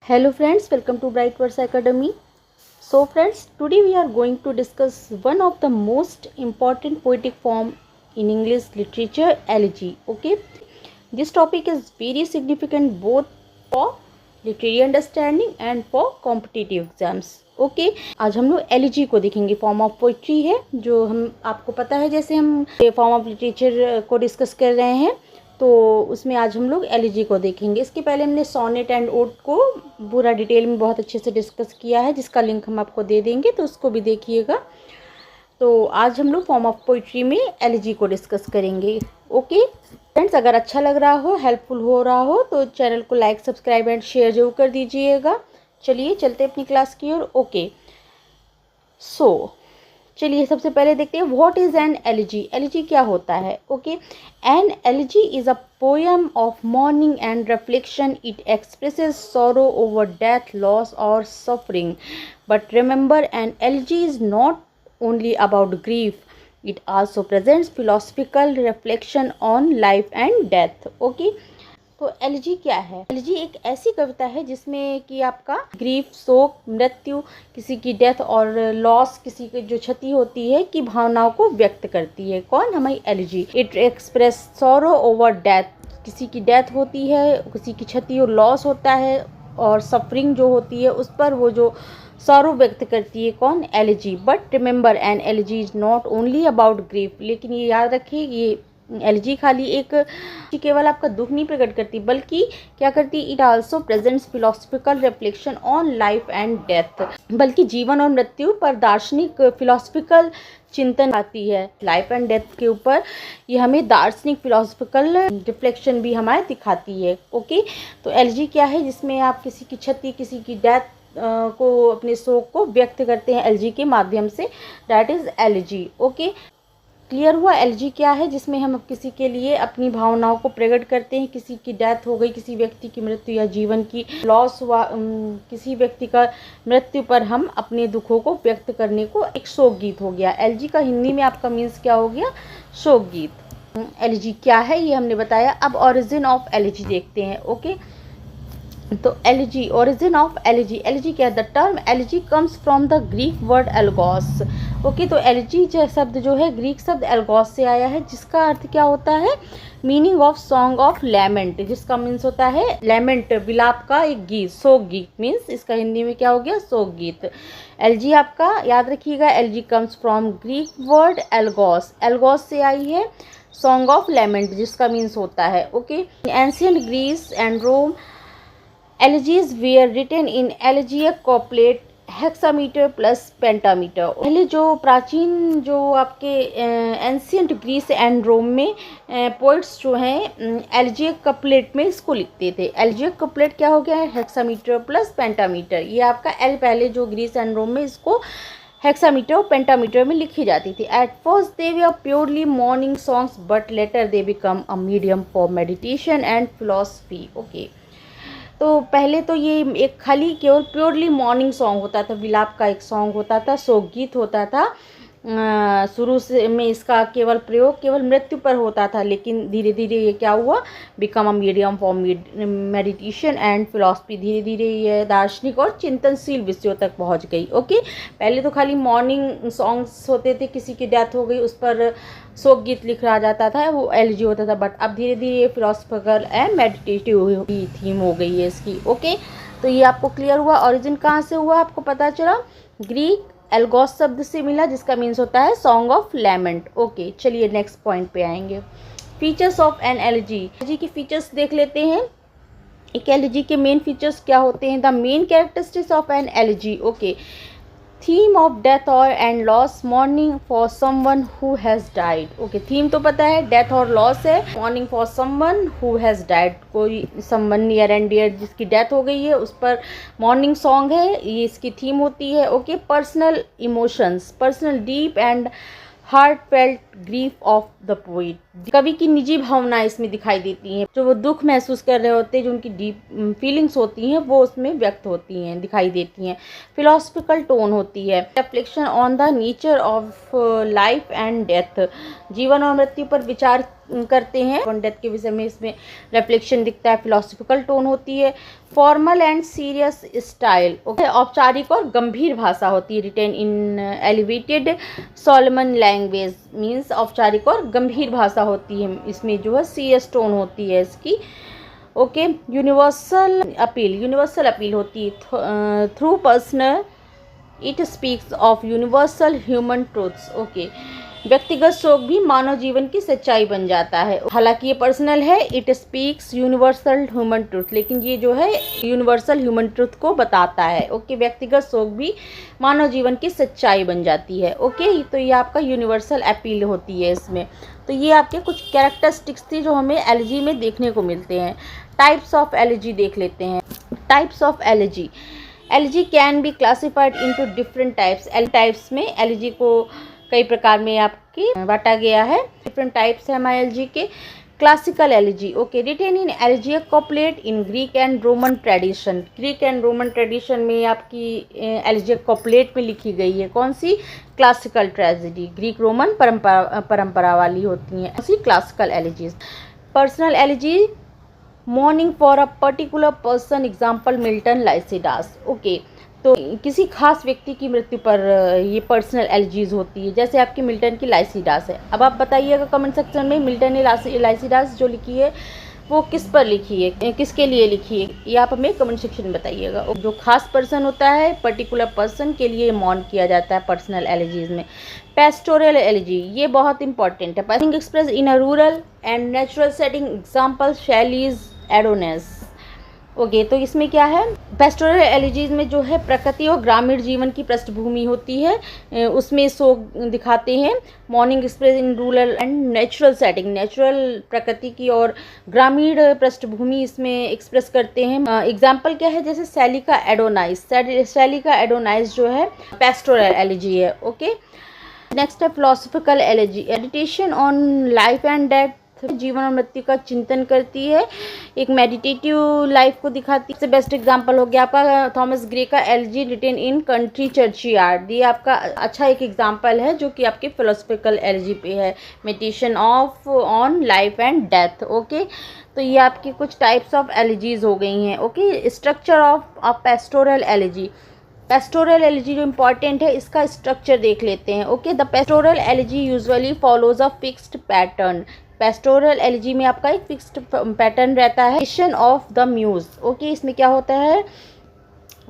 Hello friends, welcome to Bright Words Academy. So friends, today we are going to discuss one of the most important poetic form in English literature, elegy. Okay, this topic is very significant both for literary understanding and for competitive exams. Okay आज हम लोग elegy को देखेंगे। Form of poetry है जो हम आपको पता है, जैसे हम फॉर्म ऑफ लिटरेचर को डिस्कस कर रहे हैं तो उसमें आज हम लोग एलिजी को देखेंगे। इसके पहले हमने सोनेट एंड ओड को पूरा डिटेल में बहुत अच्छे से डिस्कस किया है, जिसका लिंक हम आपको दे देंगे, तो उसको भी देखिएगा। तो आज हम लोग फॉर्म ऑफ पोइट्री में एलिजी को डिस्कस करेंगे। ओके फ्रेंड्स, अगर अच्छा लग रहा हो, हेल्पफुल हो रहा हो तो चैनल को लाइक, सब्सक्राइब एंड शेयर जरूर कर दीजिएगा। चलिए चलते अपनी क्लास की ओर। ओके चलिए सबसे पहले देखते हैं what is an elegy. Elegy क्या होता है? Okay, an elegy is a poem of morning and reflection. It expresses sorrow over death, loss or suffering. But remember, an elegy is not only about grief. It also presents philosophical reflection on life and death. Okay. तो elegy क्या है? Elegy एक ऐसी कविता है जिसमें कि आपका grief, शोक, मृत्यु, किसी की डेथ और लॉस, किसी की जो क्षति होती है की भावनाओं को व्यक्त करती है। कौन? हमारी elegy. It express sorrow over death. किसी की डेथ होती है, किसी की क्षति और लॉस होता है, और सफरिंग जो होती है उस पर वो जो सॉरो व्यक्त करती है। कौन? Elegy. But remember, an elegy is not only about grief. लेकिन ये याद रखिए, ये एलिजी खाली एक केवल आपका दुख नहीं प्रकट करती, बल्कि क्या करती? It also presents philosophical reflection on life and death. बल्कि जीवन और मृत्यु पर दार्शनिक फिलोसफिकल चिंतन आती है। लाइफ एंड डेथ के ऊपर ये हमें दार्शनिक फिलोसफिकल रिफ्लेक्शन भी हमारे दिखाती है। ओके, तो एलिजी क्या है? जिसमें आप किसी की क्षति, किसी की डेथ को, अपने शोक को व्यक्त करते हैं एलिजी के माध्यम से। That is elegy. Okay, clear हुआ? एलिजी क्या है? जिसमें हम किसी के लिए अपनी भावनाओं को प्रकट करते हैं। किसी की डेथ हो गई, किसी व्यक्ति की मृत्यु या जीवन की लॉस हुआ, किसी व्यक्ति का मृत्यु पर हम अपने दुखों को व्यक्त करने को एक शोक गीत हो गया। एलिजी का हिंदी में आपका मीन्स क्या हो गया? शोक गीत. एलिजी क्या है ये हमने बताया। अब ओरिजिन ऑफ एलिजी देखते हैं. ओके, तो elegy, origin of elegy. Elegy क्या है? The term elegy comes from the Greek word algos. Okay, तो एलिजी शब्द जो है ग्रीक शब्द एल्गोस से आया है, जिसका अर्थ क्या होता है? Meaning of song of lament, जिसका मीन्स होता है लैमेंट, विलाप का एक गीत, शोक गीत. मीन्स इसका हिंदी में क्या हो गया? शोक गीत. एलिजी आपका याद रखिएगा, elegy comes from Greek word algos. Algos से आई है. सॉन्ग ऑफ लैमेंट जिसका मीन्स होता है. Okay, ancient Greece and Rome elegies were written in elegiac couplet, hexameter plus pentameter. पहले जो प्राचीन जो आपके एंशियंट ग्रीस एंड रोम में पोइट्स जो हैं एलिजियक कपलेट में इसको लिखते थे. एलिजियक कपलेट क्या हो गया है? Hexameter plus pentameter. ये आपका एल पहले जो ग्रीस एंड रोम में इसको हेक्सामीटर और पेंटामीटर में लिखी जाती थी. At first they were purely morning songs, but later they become a medium for meditation and philosophy. Okay, तो पहले तो ये एक खाली केवल प्योरली मॉर्निंग सॉन्ग होता था, विलाप का एक सॉन्ग होता था, शोक गीत होता था. शुरू से में इसका केवल प्रयोग केवल मृत्यु पर होता था, लेकिन धीरे धीरे ये क्या हुआ? Become a medium for meditation and philosophy. धीरे धीरे ये दार्शनिक और चिंतनशील विषयों तक पहुंच गई. ओके, पहले तो खाली मॉर्निंग सॉन्ग्स होते थे, किसी की डेथ हो गई उस पर शोक गीत लिख रहा जाता था, वो एलिजी होता था. बट अब धीरे धीरे ये फिलोसफिकल एंड मेडिटेटिव थीम हो गई है इसकी. ओके, तो ये आपको क्लियर हुआ. ओरिजिन कहाँ से हुआ आपको पता चला? ग्रीक एल्गोस शब्द से मिला, जिसका मीन्स होता है सॉन्ग ऑफ लैमेंट. ओके, चलिए नेक्स्ट पॉइंट पे आएंगे. Features of an elegy. Elegy की फीचर्स देख लेते हैं. एक एलिजी के मेन फीचर्स क्या होते हैं? The main characteristics of an elegy. Okay, theme of death और and loss, mourning for someone who has died. Okay, theme तो पता है, डेथ और लॉस है. Mourning for someone who has died, कोई समवन नियर एंड डियर जिसकी death हो गई है उस पर मॉर्निंग सॉन्ग है, ये इसकी थीम होती है. Okay, personal emotions, personal deep and heart felt grief of the poet. कवि की निजी भावनाएं इसमें दिखाई देती हैं, जो वो दुख महसूस कर रहे होते हैं, जो उनकी डीप फीलिंग्स होती हैं वो उसमें व्यक्त होती हैं, दिखाई देती हैं। फिलोसफिकल टोन होती है, reflection on the nature of life and death, जीवन और मृत्यु पर विचार करते हैं, ऑन डेथ के विषय में इसमें रिफ्लेक्शन दिखता है। फिलोसफिकल टोन होती है। फॉर्मल एंड सीरियस स्टाइल, औपचारिक और गंभीर भाषा होती है, रिटेन इन एलिवेटेड सोलोमन लैंग्वेज, मीन्स औपचारिक और गंभीर भाषा होती है, इसमें जो है सीरियस टोन होती है इसकी। ओके, यूनिवर्सल अपील होती है, through personal it speaks of universal human truths. Okay, व्यक्तिगत शोक भी मानव जीवन की सच्चाई बन जाता है। हालांकि ये पर्सनल है, it speaks universal human truth, लेकिन ये जो है यूनिवर्सल ह्यूमन ट्रूथ को बताता है। ओके, व्यक्तिगत शोक भी मानव जीवन की सच्चाई बन जाती है। ओके, तो ये आपका यूनिवर्सल अपील होती है इसमें। तो ये आपके कुछ कैरेक्टरिस्टिक्स थी जो हमें एलिजी में देखने को मिलते हैं। टाइप्स ऑफ एलिजी देख लेते हैं। Types of elegy, elegy can be classified into different types. Types में एलिजी को कई प्रकार में आपकी बांटा गया है। डिफरेंट टाइप्स है हमारे एलिजी के। Classical elegy, okay, written in elegiac couplet in Greek and Roman tradition. Greek and Roman tradition में आपकी एलिजियक कॉपलेट में लिखी गई है। कौन सी? क्लासिकल ट्रेजेडी, ग्रीक रोमन परंपरा वाली होती हैं ऐसी classical elegies. Personal elegy, mourning for a particular person, example Milton, Lycidas. Okay, तो किसी खास व्यक्ति की मृत्यु पर ये पर्सनल एलिजीज होती है, जैसे आपकी मिल्टन की लाइसिडास है। अब आप बताइएगा कमेंट सेक्शन में, मिल्टन ने लाइसिडास जो लिखी है वो किस पर लिखी है, किसके लिए लिखी है, ये आप हमें कमेंट सेक्शन में बताइएगा। जो खास पर्सन होता है, पर्टिकुलर पर्सन के लिए मॉर्न किया जाता है पर्सनल एलिजीज में। पेस्टोरल एलिजी, ये बहुत इंपॉर्टेंट है। Passing express in a rural and natural setting, example Shelley's, एडोनेस। Okay, तो इसमें क्या है, पेस्टोरल एलिजीज में जो है प्रकृति और ग्रामीण जीवन की पृष्ठभूमि होती है, उसमें शोक दिखाते हैं। Morning express in rural and natural setting, natural प्रकृति की और ग्रामीण पृष्ठभूमि इसमें एक्सप्रेस करते हैं। एग्जाम्पल क्या है, जैसे शैली का एडोनाइस, शैली का एडोनाइस जो है पेस्टोरल एलिजी है। ओके, नेक्स्ट है philosophical elegy, meditation on life and death, जीवन और मृत्यु का चिंतन करती है, एक मेडिटेटिव लाइफ को दिखाती है। सबसे बेस्ट एग्जांपल हो गया आपका थॉमस ग्रे का elegy written in country churchyard. ये आपका अच्छा एक एग्जांपल है जो कि आपके फिलोसफिकल एलिजी पे है, meditation of on life and death. Okay, तो ये आपकी कुछ टाइप्स ऑफ एलिजीज हो गई हैं। Okay, structure of a pastoral elegy, pastoral elegy जो इम्पॉर्टेंट है इसका स्ट्रक्चर देख लेते हैं। Okay, the pastoral elegy usually follows a fixed pattern. Pastoral elegy में आपका एक फिक्स्ड पैटर्न रहता है। Invocation of the muse, okay, इसमें क्या होता है,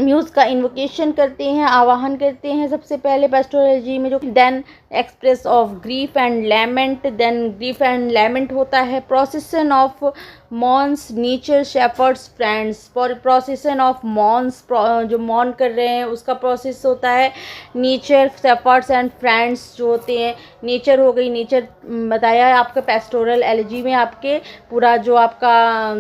म्यूज का इन्वोकेशन करते हैं, आवाहन करते हैं सबसे पहले पेस्टोरल एलिजी में, जो then express of grief and lament, then grief and lament होता है। Procession of mourns, nature, shepherds, friends, procession of mourns, जो मॉन कर रहे हैं उसका प्रोसेस होता है। नेचर, शेफर्ड्स एंड फ्रेंड्स जो होते हैं, नेचर हो गई, नेचर बताया है आपका पेस्टोरल एलिजी में, आपके पूरा जो आपका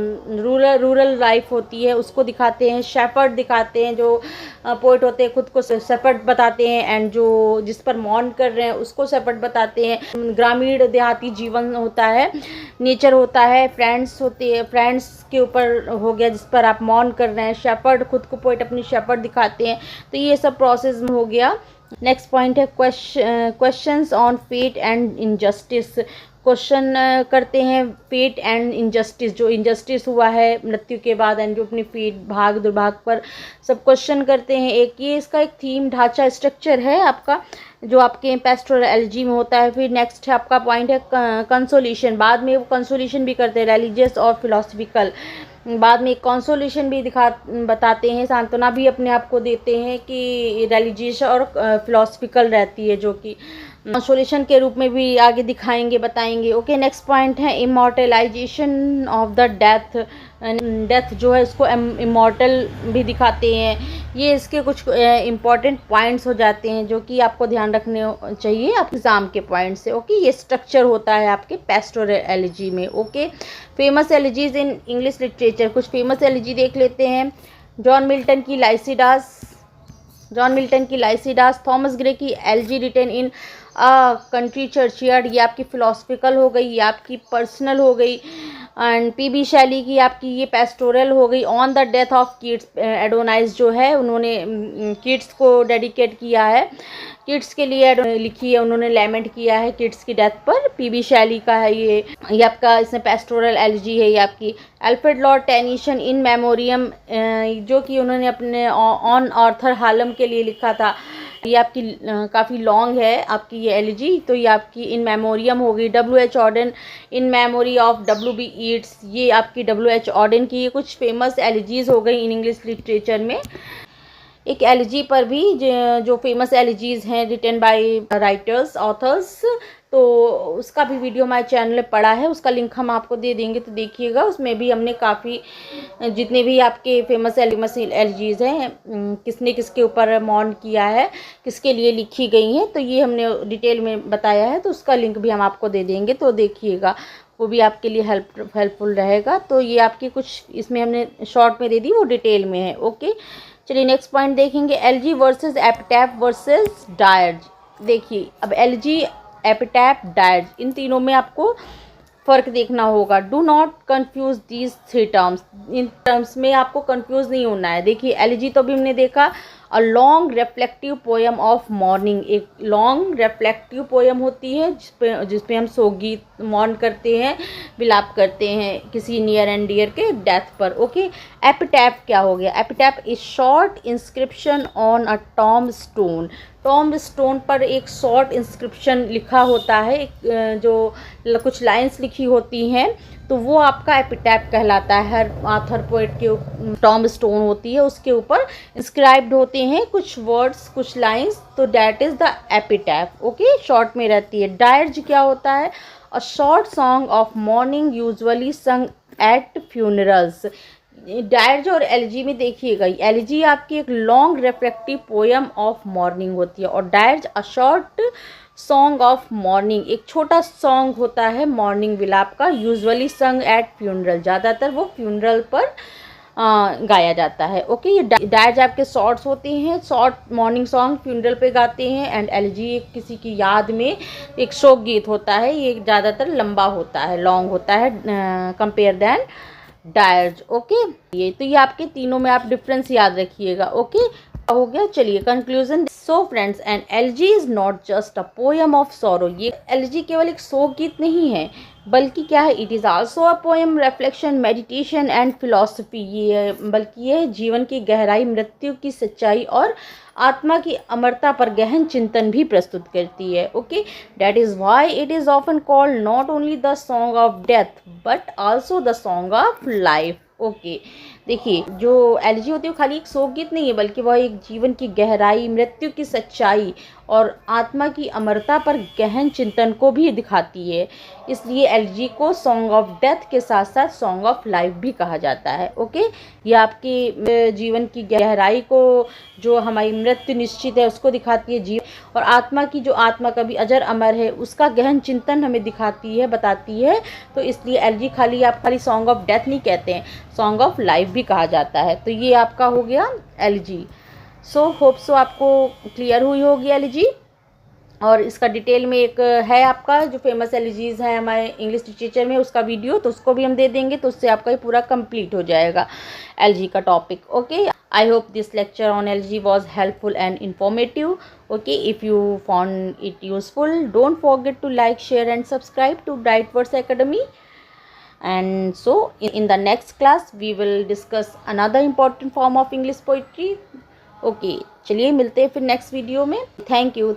रूरल लाइफ होती है उसको दिखाते हैं। शेफर्ड दिखाते हैं, जो पोइट होते हैं खुद को शेफर्ड बताते हैं, एंड जो जिस पर मॉन कर रहे हैं उसको शेफर्ड बताते हैं। ग्रामीण देहाती जीवन होता है, नेचर होता है, फ्रेंड्स होते हैं, फ्रेंड्स के ऊपर हो गया जिस पर आप मॉन कर रहे हैं। शेफर्ड, खुद को पोइट अपनी शेफर्ड दिखाते हैं। तो ये सब प्रोसेस हो गया। नेक्स्ट पॉइंट है questions on fate and injustice. Question करते हैं फेट एंड इनजस्टिस, जो इनजस्टिस हुआ है मृत्यु के बाद, एंड जो अपनी फेट, भाग दुर्भाग पर सब क्वेश्चन करते हैं। एक ये इसका एक थीम, ढांचा, स्ट्रक्चर है आपका जो आपके पेस्टोरल एलिजी में होता है। फिर नेक्स्ट है आपका पॉइंट है कंसोलेशन, बाद में वो कंसोलेशन भी करते हैं, रिलीजियस और फिलोसफिकल, बाद में कंसोलेशन भी बताते हैं, सांत्वना भी अपने आप को देते हैं कि रिलीजियस और फिलोसफिकल रहती है, जो कि कंसोलेशन के रूप में भी आगे दिखाएंगे, बताएंगे। ओके, नेक्स्ट पॉइंट है इमॉर्टलाइजेशन ऑफ द डेथ। डेथ जो है इसको इमॉर्टल भी दिखाते हैं। ये इसके कुछ इम्पॉर्टेंट पॉइंट्स हो जाते हैं जो कि आपको ध्यान रखने चाहिए आप एग्जाम के पॉइंट से। ओके, ये स्ट्रक्चर होता है आपके पेस्टोरल एलिजी में। Okay, famous elegies in English literature, कुछ फेमस एलिजी देख लेते हैं। जॉन मिल्टन की लाइसिडास, थॉमस ग्रे की elegy written in country churchyard, ये आपकी फिलोसफिकल हो गई, ये आपकी पर्सनल हो गई। एंड पीबी शैली की आपकी ये पेस्टोरल हो गई। On the death of kids, Adonais जो है उन्होंने किड्स को डेडिकेट किया है, किड्स के लिए लिखी है उन्होंने, लेमेंट किया है किड्स की डेथ पर। पीबी शैली का है ये आपका, इसमें पेस्टोरल एलिजी है ये आपकी। अल्फ्रेड लॉर्ड टेनिसन इन मेमोरियम, जो कि उन्होंने अपने ऑन आर्थर हालम के लिए लिखा था। ये आपकी काफ़ी लॉन्ग है आपकी ये एलिजी, तो ये आपकी इन मेमोरियम हो गई। W.H. Auden in memory of W.B. Yeats, ये आपकी W.H. ऑर्डन की ये कुछ फेमस एलिजीज़ हो गई इन इंग्लिश लिटरेचर में। एक एलिजी पर भी जो फेमस एलिजीज़ हैं रिटन बाय राइटर्स ऑथर्स, तो उसका भी वीडियो हमारे चैनल में पड़ा है, उसका लिंक हम आपको दे देंगे, तो देखिएगा। उसमें भी हमने काफ़ी जितने भी आपके फेमस एलिजीज़ हैं, किसने किसके ऊपर मॉन किया है, किसके लिए लिखी गई हैं, तो ये हमने डिटेल में बताया है, तो उसका लिंक भी हम आपको दे देंगे, तो देखिएगा, वो भी आपके लिए हेल्पफुल रहेगा। तो ये आपकी कुछ इसमें हमने शॉर्ट में दे दी, वो डिटेल में है। ओके, चलिए नेक्स्ट पॉइंट देखेंगे, एलिजी वर्सेस एपिटैफ वर्सेस डायर्ज। देखिए अब एलिजी, एपिटैफ, डायर्ज, इन तीनों में आपको फ़र्क देखना होगा। Do not confuse these 3 terms, in terms में आपको कंफ्यूज नहीं होना है। देखिए एलिजी तो अभी हमने देखा, a long reflective poem of mourning, एक लॉन्ग रिफ्लेक्टिव पोएम होती है जिसपे हम सोगीत मौन करते हैं, विलाप करते हैं किसी नियर एंड डियर के डेथ पर। ओके, एपिटैफ क्या हो गया? Epitaph is short inscription on a tomb stone, tomb stone पर एक शॉर्ट इंस्क्रिप्शन लिखा होता है, जो कुछ लाइंस लिखी होती हैं, तो वो आपका एपिटैफ कहलाता है। हर ऑथर पोएट के टॉम्ब स्टोन होती है, उसके ऊपर इंस्क्राइब्ड होते हैं कुछ वर्ड्स, कुछ लाइंस, तो that is the epitaph. Okay, short में रहती है। डायर्ज क्या होता है? A short song of mourning usually sung at funerals. Dirge और एलिजी में देखिएगा, एलिजी आपकी एक long reflective poem of mourning होती है, और dirge a short song of mourning, एक छोटा सॉन्ग होता है मॉर्निंग विलाप का, यूजुअली संग एट फ्यूनरल, ज़्यादातर वो फ्यूनरल पर गाया जाता है। ओके, ये डायर्ज आपके शॉर्ट्स होते हैं, शॉर्ट मॉर्निंग सॉन्ग फ्यूनरल पे गाते हैं। एंड एलिजी किसी की याद में एक शोक गीत होता है, ये ज़्यादातर लंबा होता है, लॉन्ग होता है कंपेयर दैन डायर्ज। ओके, ये आपके तीनों में आप डिफरेंस याद रखिएगा। ओके, हो गया। चलिए conclusion. So friends, an elegy is not just a poem of sorrow, ये एलिजी केवल एक शोक गीत नहीं है, बल्कि क्या है, it is also a poem, reflection, meditation and philosophy, ये बल्कि ये जीवन की गहराई, मृत्यु की सच्चाई और आत्मा की अमरता पर गहन चिंतन भी प्रस्तुत करती है। Okay, that is why it is often called not only the song of death but also the song of life. Okay, देखिए जो एलिजी होती है वो खाली एक शोक गीत नहीं है, बल्कि वह एक जीवन की गहराई, मृत्यु की सच्चाई और आत्मा की अमरता पर गहन चिंतन को भी दिखाती है। इसलिए एलिजी को सॉन्ग ऑफ डेथ के साथ साथ सॉन्ग ऑफ लाइफ भी कहा जाता है। ओके, ये आपकी जीवन की गहराई को, जो हमारी मृत्यु निश्चित है उसको दिखाती है, जीवन और आत्मा की, जो आत्मा कभी अजर अमर है, उसका गहन चिंतन हमें दिखाती है, बताती है। तो इसलिए एलिजी आप खाली सॉन्ग ऑफ डेथ नहीं कहते हैं, सॉन्ग ऑफ लाइफ भी कहा जाता है। तो ये आपका हो गया एलिजी। सो होप सो आपको क्लियर हुई होगी एलिजी, और इसका डिटेल में एक है आपका जो फेमस एलिजीज़ हैं हमारे इंग्लिश लिटरेचर में, उसका वीडियो, तो उसको भी हम दे देंगे, तो उससे आपका ये पूरा कंप्लीट हो जाएगा एलिजी का topic. Okay, I hope this lecture on elegy was helpful and informative. Okay, if you found it useful, don't forget to like, share and subscribe to Bright Words Academy. And so in the next class we will discuss another important form of English poetry. Okay, चलिए मिलते हैं फिर next video में. Thank you.